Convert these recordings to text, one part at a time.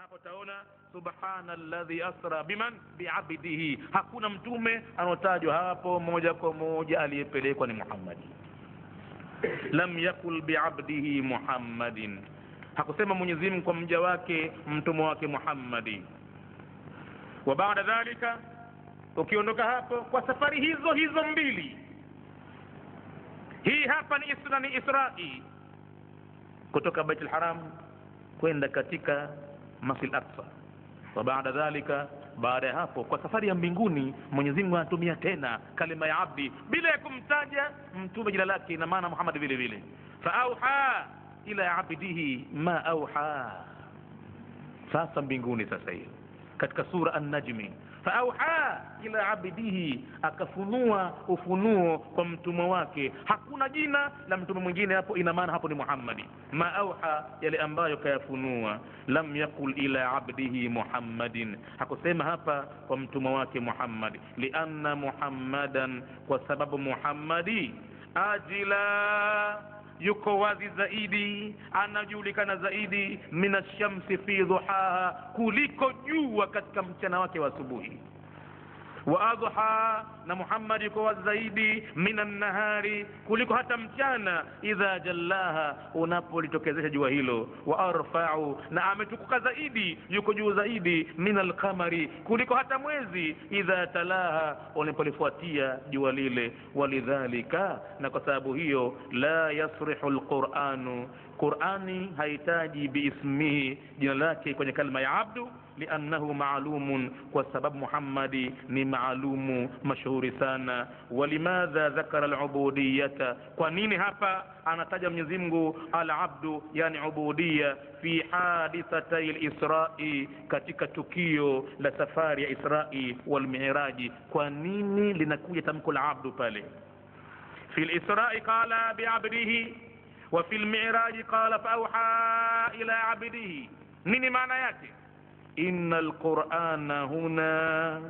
hapo taona subhanalladhi asra biman bi'abdihi, hakuna mtume anotajwa hapo moja kwa moja aliyepelekwa ni Muhammad. Lam yakul bi'abdihi Muhammadin, hakusema Mwenyezi Mungu kwa mja wake mtume wake Muhammadi. Wa baada dhalika, ukiondoka hapo kwa safari hizo mbili, hii hapa ni Isra'i kutoka Baitul Haram kwenda katika Masjid Aqsa. Wa baada dhalika, baada ya hapo kwa safari ya mbinguni, Mwenyezi Mungu anatumia tena kalima ya abdi bila ya kumtaja mtume jina lake, na maana Muhammad vile vile. Fa auha ila abdihi ma auha. Sasa mbinguni sasa hiyo katika sura An-Najmi, fa auha ila abdihi, akafunua ufunuo kwa mtume wake. Hakuna jina la mtume mwingine hapo, ina maana hapo ni Muhammadi. Ma auha, yale ambayo kayafunua. Lam yakul ila abdihi Muhammadin, hakusema hapa kwa mtume wake Muhammad. Lianna Muhammadan, kwa sababu Muhammadi ajila, yuko wazi zaidi, anajulikana zaidi, minashamsi fi dhuhaha, kuliko jua katika mchana wake wa asubuhi. Wa adha, na Muhammad yuko wazi zaidi, minan nahari, kuliko hata mchana, idha jallaha, unapolitokezesha jua hilo. Wa arfa'u, na ametukuka zaidi, yuko juu zaidi, minal qamari, kuliko hata mwezi, idha talaha, unapolifuatia jua lile. Walidhalika, na kwa sababu hiyo, la yasrihu alquranu, Qur'ani haitaji biismihi, jina lake kwenye kalima ya abdu, liannahu maalumun, kwa sababu Muhammadi ni maalumu mashuhuri sana. Walimadha dhakara al-ubudiyata, kwa nini hapa anataja Mwenyezi Mungu al-abdu, yani ubudiyya, fi hadithatay al-Isra'i, katika tukio la safari ya Isra'i wal Mi'raji? Kwa nini linakuja tamko la abdu pale? Fi al-Isra'i qala bi'abdihi, wa fi al-Mi'raji qala fa awha ila 'abdihi. Nini maana yake? Innal Qur'ana huna,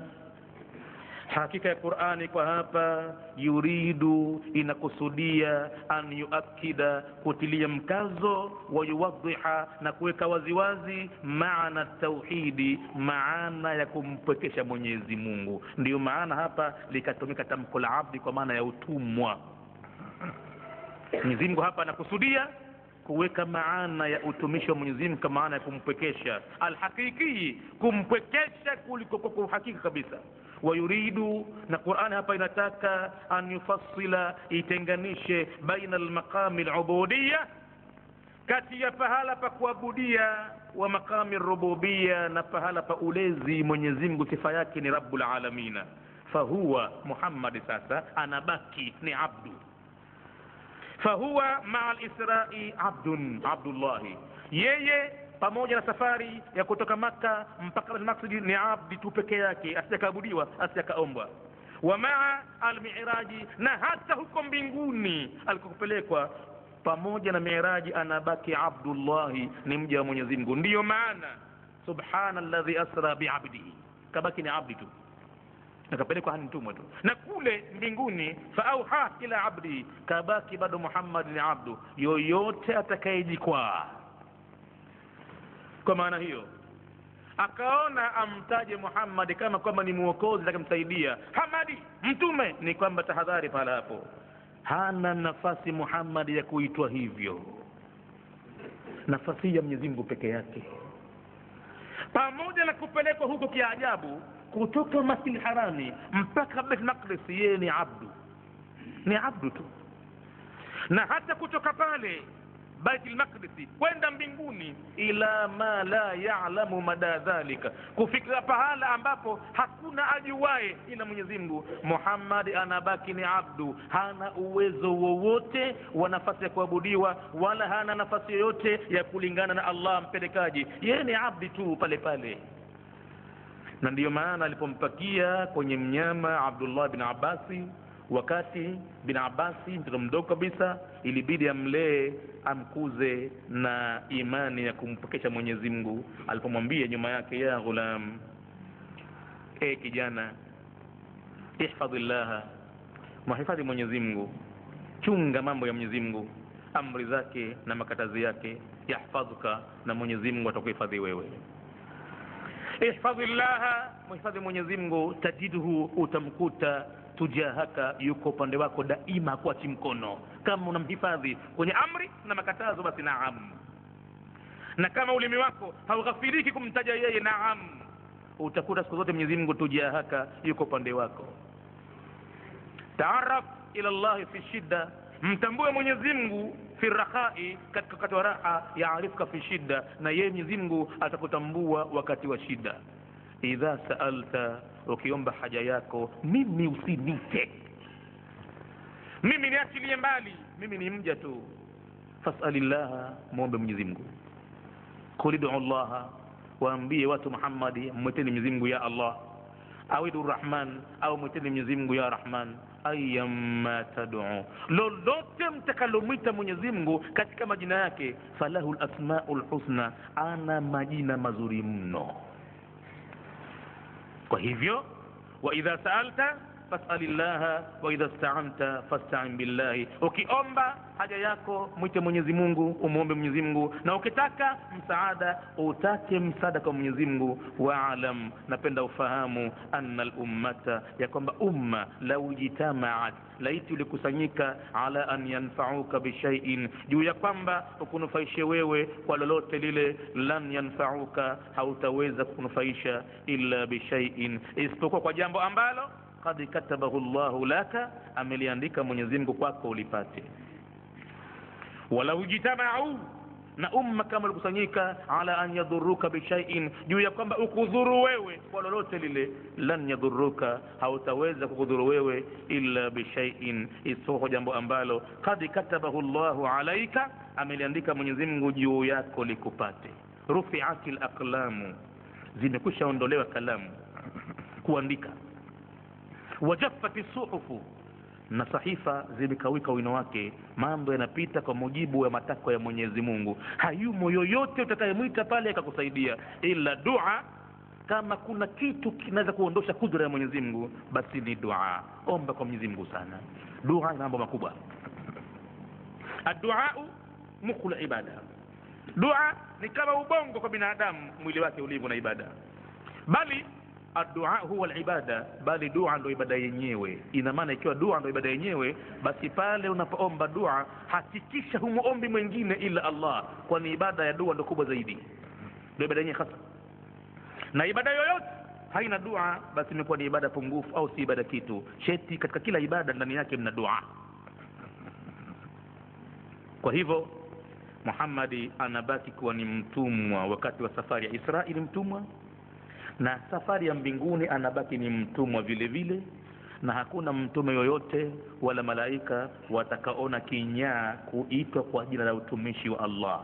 hakika ya Qur'ani kwa hapa, yuridu, inakusudia, an yuakida, kutilia mkazo, wa yuwadhiha, na kuweka waziwazi, maana tauhidi, maana ya kumpwekesha Mwenyezi Mungu. Ndiyo maana hapa likatumika tamko la abdi kwa maana ya utumwa. Mwenyezi Mungu hapa anakusudia kuweka maana ya utumishi wa Mwenyezi Mungu kama maana ya kumpwekesha alhakiki, kumpwekesha kuliko kwa uhakika kabisa. Wa yuridu, na Qur'an hapa inataka, an yufassila, itenganishe, baina almaqami alubudiyya, kati ya pahala pa kuabudia, wa maqami rububiyya, na pahala pa ulezi. Mwenyezi Mungu sifa yake ni Rabbul Alamin. Fahuwa Muhammad sasa anabaki ni abdu. Fahuwa maa al-Isra'i abdullahi, yeye pamoja na safari ya kutoka Makka mpaka al-Maqdis ni abdi tu peke yake, asiyakaabudiwa, asiyakaombwa. Wa maa al-Mi'raji, na hata huko mbinguni alikopelekwa pamoja na Mi'raji anabaki abdullahi, ni mja wa Mwenyezi Mungu. Ndiyo maana subhanalladhi asra bi'abdihi, kabaki ni abdi tu, nakapelekwa hani mtumwa tu. Na kule mbinguni fa auha ila abdi, kabaki bado Muhammad ni abdu. Yoyote atakayejikwaa kwa maana hiyo akaona amtaje Muhammad kama kwamba ni muokozi atakamsaidia, Hamadi mtume, ni kwamba tahadhari pala hapo, hana nafasi Muhammad ya kuitwa hivyo. Nafasi ya Mwenyezi Mungu peke yake. Pamoja na kupelekwa huko kiajabu kutoka Masjid Harami mpaka Baitul Maqdis, yeye ni abdu tu. Na hata kutoka pale Baitul Maqdis kwenda mbinguni, ila ma la ya'lamu mada dhalika, kufika pahala ambapo hakuna ajuwaye ila Mwenyezi Mungu, Muhammad anabaki ni abdu, hana uwezo wowote wa nafasi ya kuabudiwa, wala hana nafasi yoyote ya kulingana na Allah mpelekaji. Yeye ni abdi tu pale pale. Na ndiyo maana alipompakia kwenye mnyama Abdullah bin Abbasi, wakati bin Abbasi mtoto mdogo kabisa, ilibidi amlee, amkuze na imani ya kumpokesha Mwenyezi Mungu. Alipomwambia nyuma yake, ya ghulam, kijana, ihfadhillaha, muhifadhi Mwenyezi Mungu, chunga mambo ya Mwenyezi Mungu, amri zake na makatazi yake, yahfadhuka, na Mwenyezi Mungu atakuhifadhi wewe. ihfadhillaha, muhifadhi Mwenyezi Mungu, tajiduhu, utamkuta tujahaka, yuko upande wako daima, kuachi mkono. Kama unamhifadhi kwenye amri na makatazo, basi naam. Na kama ulimi wako haughafiriki kumtaja yeye, naam, utakuta siku zote Mwenyezi Mungu tujahaka, yuko upande wako. Taarraf ila Allah fi shidda, mtambue Mwenyezi Mungu fi rakhai, katika wakati wa raha, yaarifka fi shidda, na yeye Mwenyezi Mungu atakutambua wakati wa shida. Idha saalta, ukiomba haja yako, mimi usinite, mimi niachilie mbali, mimi ni mja tu. Fas'alillaha, muombe Mwenyezi Mungu. Kulidu Allah, waambie watu Muhammadi, mwiteni Mwenyezi Mungu ya Allah, awidu Rahman, au mwiteni Mwenyezi Mungu ya Rahman. Ayyamma tad'u, lolote mtakalomwita Mwenyezi Mungu katika majina yake, falahul asmaul husna, ana majina mazuri mno. Kwa hivyo, wa idha sa'alta fas'alillaha wa idha ista'anta fasta'in billahi, ukiomba haja yako mwite Mwenyezi Mungu, umuombe Mwenyezi Mungu, na ukitaka msaada utake msaada kwa Mwenyezi Mungu. Wa'lam, napenda ufahamu, anna al-ummata, ya kwamba umma, law jitama'at, laiti ulikusanyika, ala an yanfa'uka bi shay'in, juu ya kwamba ukunufaishe wewe kwa lolote lile, lan yanfa'uka, hautaweza kukunufaisha illa bi shay'in, isipokuwa kwa jambo ambalo qad katabahu Allahu laka, ameliandika Mwenyezi Mungu kwako ulipate. Wala ujitama'u, na umma kama ulikusanyika, ala an yadhurruka bi shay'in, juu ya kwamba ukudhuru wewe kwa lolote lile, lan yadhurruka, hautaweza kukudhuru wewe illa bi shay'in, isipokuwa jambo ambalo qad katabahu Allahu alayka, ameliandika Mwenyezi Mungu juu yako likupate. Rufi'atil aqlamu, zimekwisha ondolewa kalamu kuandika. Wajaffati suhufu, na sahifa zimekawika wino wake, mambo yanapita kwa mujibu wa matakwa ya Mwenyezi Mungu. Hayumo yoyote utakayemwita pale akakusaidia, ila dua. Kama kuna kitu kinaweza kuondosha kudra ya Mwenyezi Mungu, basi ni dua. Omba kwa Mwenyezi Mungu sana. Dua ina mambo makubwa. Ad-du'a mukhul ibada, dua ni kama ubongo kwa binadamu, mwili wake ulivyo na ibada. Bali ad-du'a huwa al-ibada, bali dua ndio ibada yenyewe. Ina maana ikiwa dua ndio ibada yenyewe, basi pale unapoomba dua hakikisha humuombi mwingine ila Allah, kwani ibada ya dua ndio kubwa zaidi, ndio ibada yenyewe hasa. Na ibada yoyote haina dua, basi imekuwa ni ibada pungufu au si ibada kitu. Sheti katika kila ibada ndani yake mna dua. Kwa hivyo Muhammadi anabaki kuwa ni mtumwa wakati wa safari ya Israeli, mtumwa, na safari ya mbinguni anabaki ni mtumwa vile vile. Na hakuna mtume yoyote wala malaika watakaona kinyaa kuitwa kwa jina la utumishi wa Allah.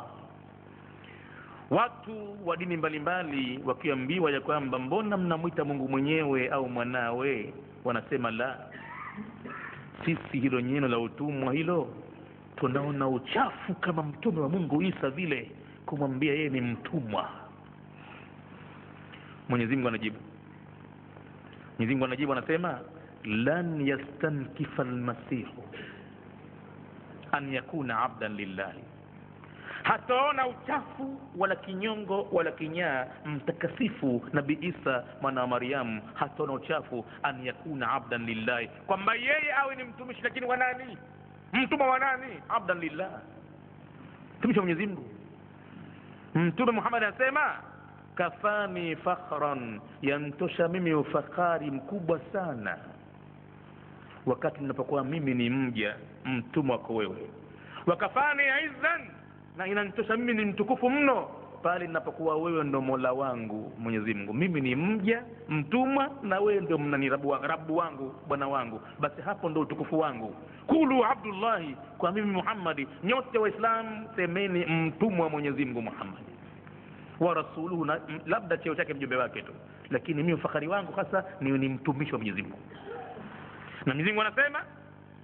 Watu wa dini mbalimbali wakiambiwa ya kwamba mbona mnamwita Mungu mwenyewe au mwanawe, wanasema la, sisi hilo neno la utumwa hilo tunaona uchafu kama mtume wa Mungu Isa vile kumwambia yeye ni mtumwa. Mwenyezi Mungu anajibu, anasema lan yastankifa almasihu an yakuna abdan lillahi, hataona uchafu wala kinyongo wala kinyaa mtakasifu Nabii Isa mwana wa Maryam, hataona uchafu an yakuna abdan lillahi, kwamba yeye awe ni mtumishi. Lakini wa nani? Mtumwa wa nani? Abdan lillah, mtumishi wa Mwenyezi Mungu. Mtume Muhammad anasema kafani fakhran, yantosha mimi ufakari mkubwa sana wakati ninapokuwa mimi ni mja mtumwa wako wewe. Wakafani izzan, na inanitosha mimi ni mtukufu mno pale ninapokuwa wewe ndo Mola wangu Mwenyezi Mungu. Mimi ni mja mtumwa na wewe ndo mnani rabu wangu, bwana wangu, basi hapo ndo utukufu wangu. Kulu Abdullahi, kwa mimi Muhammadi, nyote waislamu semeni mtumwa wa Mwenyezi Mungu Muhammad wa rasuluhu, na labda cheo chake mjumbe wake tu, lakini mimi ufakari wangu hasa ni mtumishi wa Mwenyezi Mungu. Na Mwenyezi Mungu anasema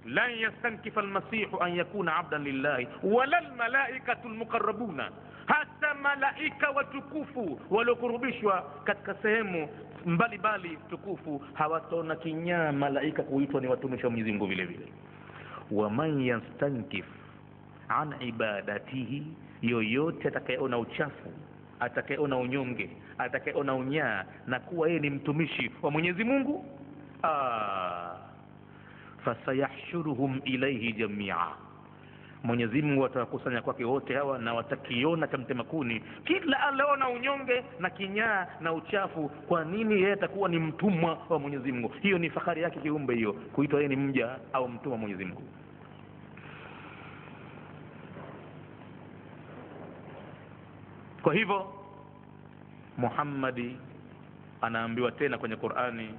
lan yastankifa almasihu an yakuna abdan lillahi wala almalaikatu almuqarrabuna, hata malaika watukufu waliokurubishwa katika sehemu mbalimbali tukufu hawataona kinyaa malaika kuitwa ni watumishi wa Mwenyezi Mungu vile vile. Wa man yastankif an ibadatihi, yoyote atakayeona uchafu atakayeona unyonge, atakayeona unyaa na kuwa yeye ni mtumishi wa Mwenyezi Mungu, fasayahshuruhum ilayhi jamia, Mwenyezi Mungu atawakusanya kwake wote hawa na watakiona cha mtema kuni kila aliona unyonge na kinyaa na uchafu. Kwa nini yeye atakuwa ni mtumwa wa Mwenyezi Mungu? Hiyo ni fahari yake kiumbe, hiyo kuitwa yeye ni mja au mtumwa wa Mwenyezi Mungu. Kwa hivyo Muhammadi anaambiwa tena kwenye Qur'ani,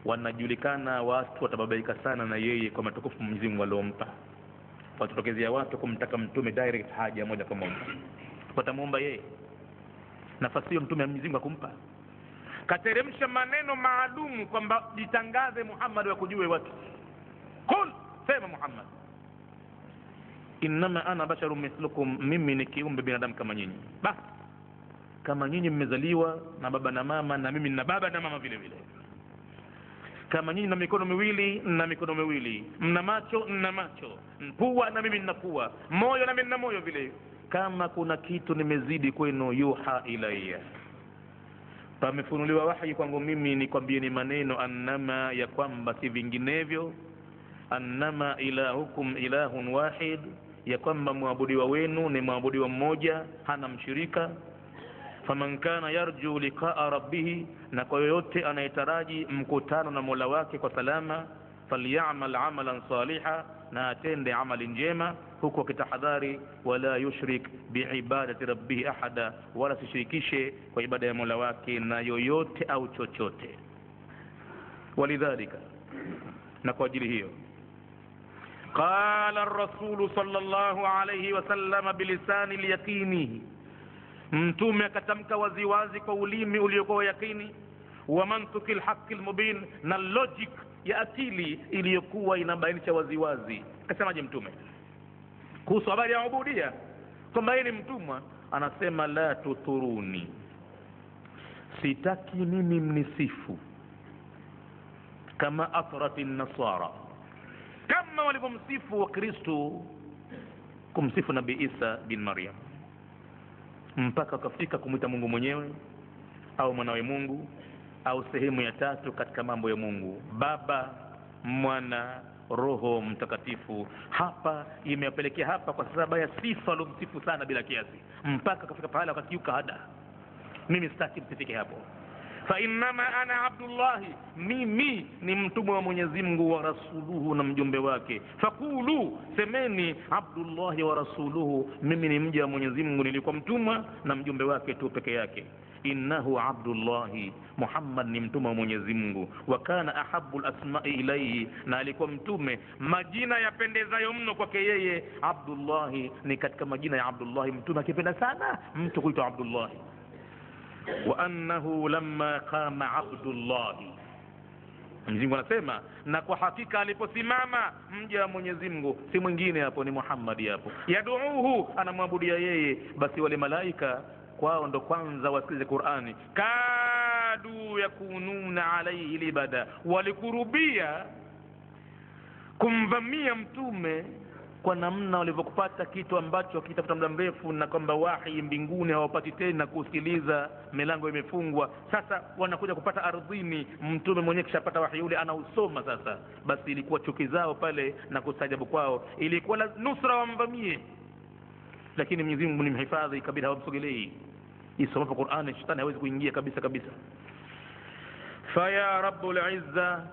wanajulikana watu watababaika sana na yeye kwa matukufu Mwenyezi Mungu aliompa. Watotokezea watu kumtaka mtume direct, haja moja kwa moja, watamuomba yeye. Nafasi hiyo mtume Mwenyezi Mungu akumpa, kateremsha maneno maalumu kwamba jitangaze Muhammad wa kujue watu. Kul, sema Muhammad, innama ana basharun mithlukum, mimi ni kiumbe binadamu kama nyinyi. Basi kama nyinyi mmezaliwa na baba na mama, na mimi nina baba na mama vile vile. Kama nyinyi na mikono miwili na mikono miwili, mna macho na macho, pua na mimi nina pua, moyo na mimi nina moyo vile. Kama kuna kitu nimezidi kwenu, yuha ilayya, pamefunuliwa wahi kwangu mimi nikwambie ni maneno, annama, ya kwamba si vinginevyo, annama ilahukum ilahun wahid, ya kwamba muabudiwa wenu ni muabudiwa mmoja, hana mshirika. Faman kana yarju liqa'a rabbih, na kwa yoyote anayetaraji mkutano na Mola wake kwa salama, falyamal amalan saliha, na atende amali njema, huku akitahadhari, wala yushrik biibadati rabbih ahada, wala sishirikishe kwa ibada ya Mola wake na yoyote au chochote. Walidhalika, na kwa ajili hiyo, qala ar-rasul sallallahu alayhi wasallam bilisani al-yaqini, mtume akatamka waziwazi kwa ulimi uliokuwa yakini, wa mantiki al-haqq al-mubin, na logic ya akili iliyokuwa inabainisha waziwazi. Akasemaje mtume kuhusu habari ya ubudia, kwamba yeye ni mtumwa? Anasema, la tuturuni, sitaki mimi mnisifu, kama athrati an-nasara, kama walivyomsifu wa Kristo kumsifu Nabii Isa bin Maryam, mpaka kafika kumwita Mungu mwenyewe au mwanawe Mungu au sehemu ya tatu katika mambo ya Mungu, Baba, Mwana, Roho Mtakatifu. Hapa imepelekea hapa kwa sababu ya sifa alomsifu sana bila kiasi, mpaka kafika pahala wakakiuka hada. Mimi sitaki msifike hapo. Fa innama ana abdullahi, mimi ni mtumwa wa Mwenyezi Mungu, wa rasuluhu, na mjumbe wake. Fakulu, semeni, abdullahi wa rasuluhu, mimi ni mja wa Mwenyezi Mungu, nilikuwa mtumwa na mjumbe wake tu peke yake. Innahu abdullahi, Muhammad ni mtumwa wa Mwenyezi Mungu. Wa kana ahabbu al-asma'i ilayhi, na alikuwa mtume majina yapendezayo mno kwake yeye. Abdullahi ni katika majina ya Abdullahi, mtume akipenda sana mtu kuitwa Abdullahi. Wa annahu lamma qama abdullahi, Mwenyezi Mungu anasema, na kwa hakika aliposimama mja wa Mwenyezi Mungu, si mwingine hapo, ni Muhammad hapo, yaduuhu, anamwabudia yeye, basi wale malaika kwao ndo kwanza wasikilize Qur'ani, kadu yakununa alayhi libada, walikurubia kumvamia mtume kwa namna walivyokupata kitu ambacho kitafuta muda mrefu, na kwamba wahi mbinguni hawapati tena kusikiliza, milango imefungwa. Sasa wanakuja kupata ardhini, mtume mwenyewe kishapata wahi ule anausoma. Sasa basi ilikuwa chuki zao pale na kustajabu kwao, ilikuwa nusra wamvamie, lakini Mwenyezi Mungu ni mhifadhi, kabisa hawamsogelei. Isomapo Qur'ani shetani hawezi kuingia kabisa kabisa. Faya rabbul izza,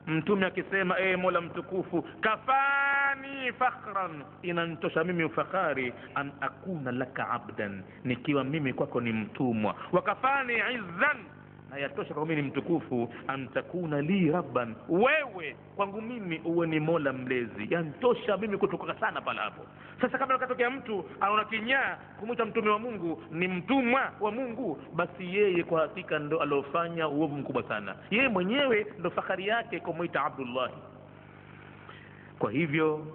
mtume akisema, Mola mtukufu, kafani fakhran, inantosha mimi ufakari, an akuna laka abdan, nikiwa mimi kwako ni mtumwa. Wakafani izzan, na yatosha kwa mimi ni mtukufu, an takuna li rabban, wewe kwangu mimi uwe ni Mola mlezi. Yantosha mimi kutukuka sana pala hapo. Sasa kama katokea mtu anaona kinyaa kumuita mtume wa Mungu ni mtumwa wa Mungu, basi yeye kwa hakika ndo alofanya uovu mkubwa sana. Yeye mwenyewe ndo fahari yake kumuita Abdullah. Kwa hivyo,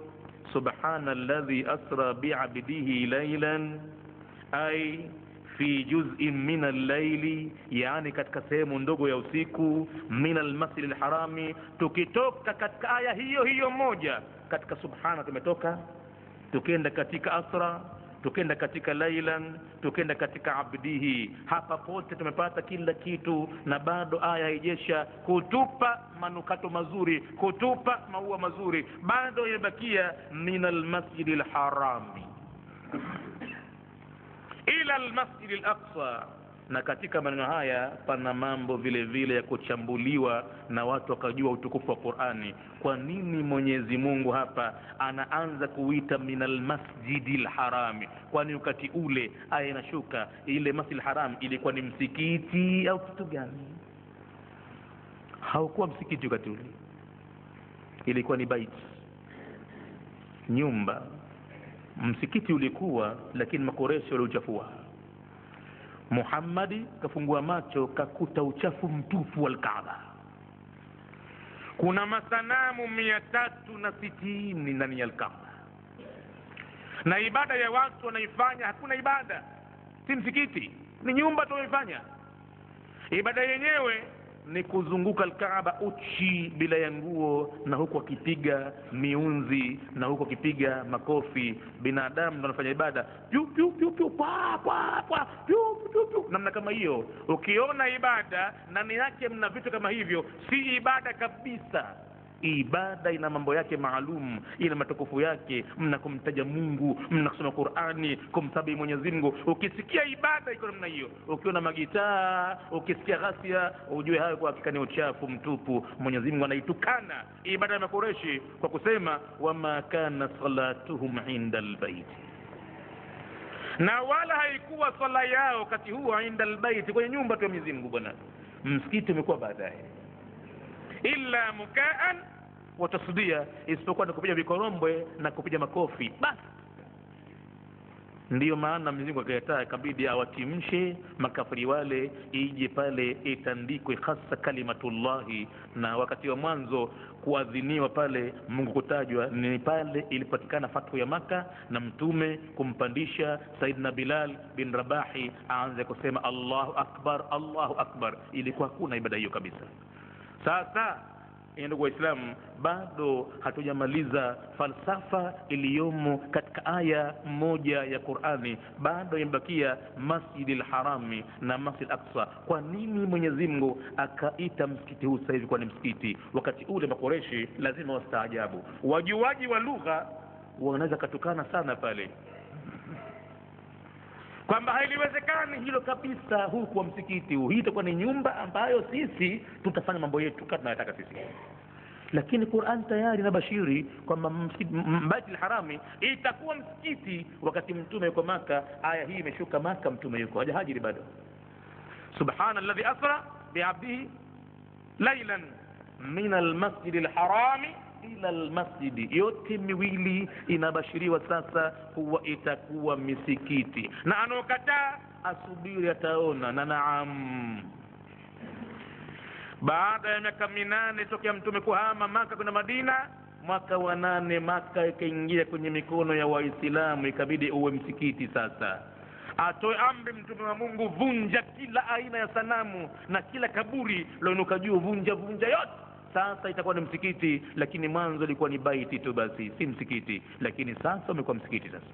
subhanalladhi asra bi'abdihi laylan, ay fi juz'in min al-layli, yani katika sehemu ndogo ya usiku, min al-masjid al-harami. Tukitoka katika aya hiyo hiyo moja katika subhana tumetoka, tukienda katika asra tukenda katika lailan, tukenda katika abdihi. Hapa pote tumepata kila kitu, na bado aya haijesha kutupa manukato mazuri, kutupa maua mazuri. Bado imebakia minal masjidil harami ila almasjidil aqsa. Na katika maneno haya pana mambo vile vile ya kuchambuliwa na watu wakajua utukufu wa Qur'ani. Kwa nini Mwenyezi Mungu hapa anaanza kuita minal masjidil harami? Kwani wakati ule aya inashuka, ile masjidil haram ilikuwa ni msikiti au kitu gani? Haukuwa msikiti wakati ule, ilikuwa ni bait, nyumba. Msikiti ulikuwa, lakini makoresho waliuchafua. Muhammadi kafungua macho kakuta uchafu mtupu wa Kaaba. Kuna masanamu 360 ndani ya Kaaba, na ibada ya watu wanaifanya, hakuna ibada, si msikiti, ni nyumba tu wanaifanya. Ibada yenyewe ni kuzunguka Kaaba uchi bila ya nguo, na huko akipiga miunzi na huko akipiga makofi. Binadamu ndio anafanya ibada piu piu piu piu pa pa pa piu piu piu, namna kama hiyo. Ukiona ibada ndani yake mna vitu kama hivyo, si ibada kabisa. Ibada ina mambo yake maalum, ina matukufu yake. Mna kumtaja Mungu, mna kusoma Qur'ani, kumsabihi Mwenyezi Mungu. Ukisikia ibada iko namna hiyo, ukiona magitaa, ukisikia ghasia, ujue hayo kwa hakika ni uchafu mtupu. Mwenyezi Mungu anaitukana ibada ya Makureshi kwa kusema wama kana salatuhum inda albayt, na wala haikuwa swala yao wakati huo inda albayt, kwenye nyumba tu ya Mwenyezi Mungu. Bwana, msikiti umekuwa baadaye, illa mukaan wa tasdia, isipokuwa ni kupiga vikorombwe na kupiga makofi basi. Ndiyo maana Mwenyezi Mungu akakataa, ikabidi awatimshe makafiri wale, ije pale itandikwe hasa kalimatullahi. Na wakati wa mwanzo kuadhiniwa pale Mungu kutajwa ni pale ilipatikana fathu ya Maka, na mtume kumpandisha Saidina Bilal bin Rabahi aanze kusema Allahu akbar, Allahu akbar. Ilikuwa hakuna ibada hiyo kabisa. Sasa ndugu Waislamu, bado hatujamaliza falsafa iliyomo katika aya moja ya Qur'ani. Bado imebakia Masjidil Harami na Masjid Aqsa. Kwa nini Mwenyezi Mungu akaita msikiti huu sasa hivi kwa ni msikiti? Wakati ule Makureshi lazima wastaajabu. Wajuaji wa lugha wanaweza katukana sana pale kwamba hailiwezekani hilo kabisa, huu kwa msikiti huu, hii itakuwa ni nyumba ambayo sisi tutafanya mambo yetu kama tunataka sisi. Lakini Qur'an tayari inabashiri kwamba Baitul Harami itakuwa msikiti wakati mtume yuko Maka. Aya hii imeshuka Maka, mtume yuko hajahajiri bado. Subhanalladhi asra bi'abdihi laylan min almasjidil harami ila almasjidi. Yote miwili inabashiriwa sasa kuwa itakuwa misikiti, na anokataa asubiri ataona. Na naam, baada ya miaka 8 tokea mtume kuhama Maka kwenda Madina, mwaka wa 8 Maka ikaingia kwenye mikono ya Waislamu, ikabidi uwe msikiti sasa. Atoe amri mtume wa Mungu, vunja kila aina ya sanamu na kila kaburi loinuka juu, vunja yote. Sasa itakuwa ni msikiti, lakini mwanzo ilikuwa ni baiti tu basi, si msikiti. Lakini sasa umekuwa msikiti sasa.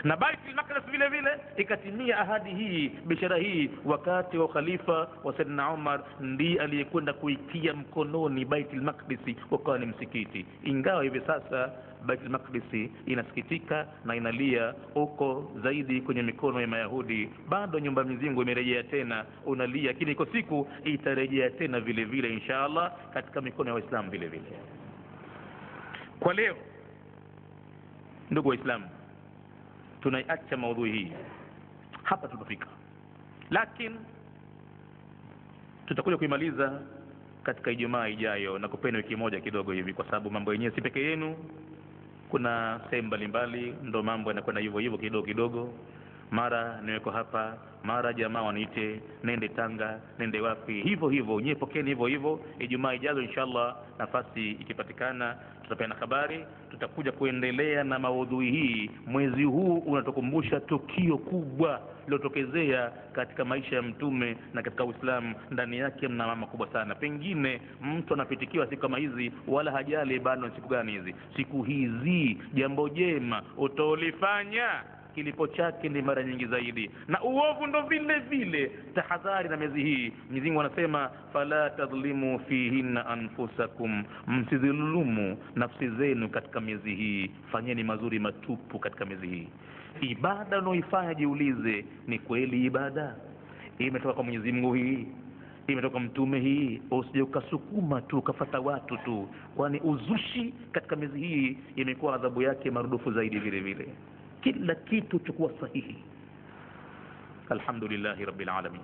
Na Baitul Maqdis vile vile ikatimia ahadi hii, bishara hii, wakati wa khalifa wa Saidina Umar, ndiye aliyekwenda kuitia mkononi Baitul Maqdis ukawa ni msikiti. Ingawa hivi sasa Baitul Maqdis inasikitika na inalia uko zaidi kwenye mikono ya Mayahudi, bado nyumba mizingo imerejea tena, unalia, lakini iko siku itarejea tena vile vile inshallah katika mikono ya Waislamu vile vile. Kwa leo ndugu Waislamu, tunaiacha maudhui hii hapa tulipofika, lakini tutakuja kuimaliza katika Ijumaa ijayo na kupeni wiki moja kidogo hivi, kwa sababu mambo yenyewe si peke yenu. Kuna sehemu mbalimbali ndo mambo yanakwenda hivyo hivyo kidogo kidogo. mara niweko hapa, mara jamaa waniite nende Tanga, nende wapi, hivyo hivyo nyewe pokeeni hivyo hivyo. Ijumaa ijazo inshallah nafasi ikipatikana tutapeana habari, tutakuja kuendelea na maudhui hii. Mwezi huu unatukumbusha tukio kubwa lilotokezea katika maisha ya mtume na katika Uislamu. Ndani yake mna mambo makubwa sana. Pengine mtu anapitikiwa siku kama hizi wala hajali bado siku gani hizi. Siku hizi jambo jema utolifanya kilipo chake ni mara nyingi zaidi, na uovu ndo vile vile. Tahadhari na miezi hii. Mwenyezi Mungu anasema fala tadhlimu fihinna anfusakum, msidhulumu nafsi zenu katika miezi hii, fanyeni mazuri matupu katika miezi hii. Ibada unaoifanya jiulize, ni kweli ibada imetoka kwa Mwenyezi Mungu? Hii imetoka mtume? Hii usije ukasukuma tu ukafata watu tu, kwani uzushi katika miezi hii imekuwa adhabu yake marudufu zaidi vile vile. Kila kitu chukua sahihi. Alhamdulillahi rabbil alamin.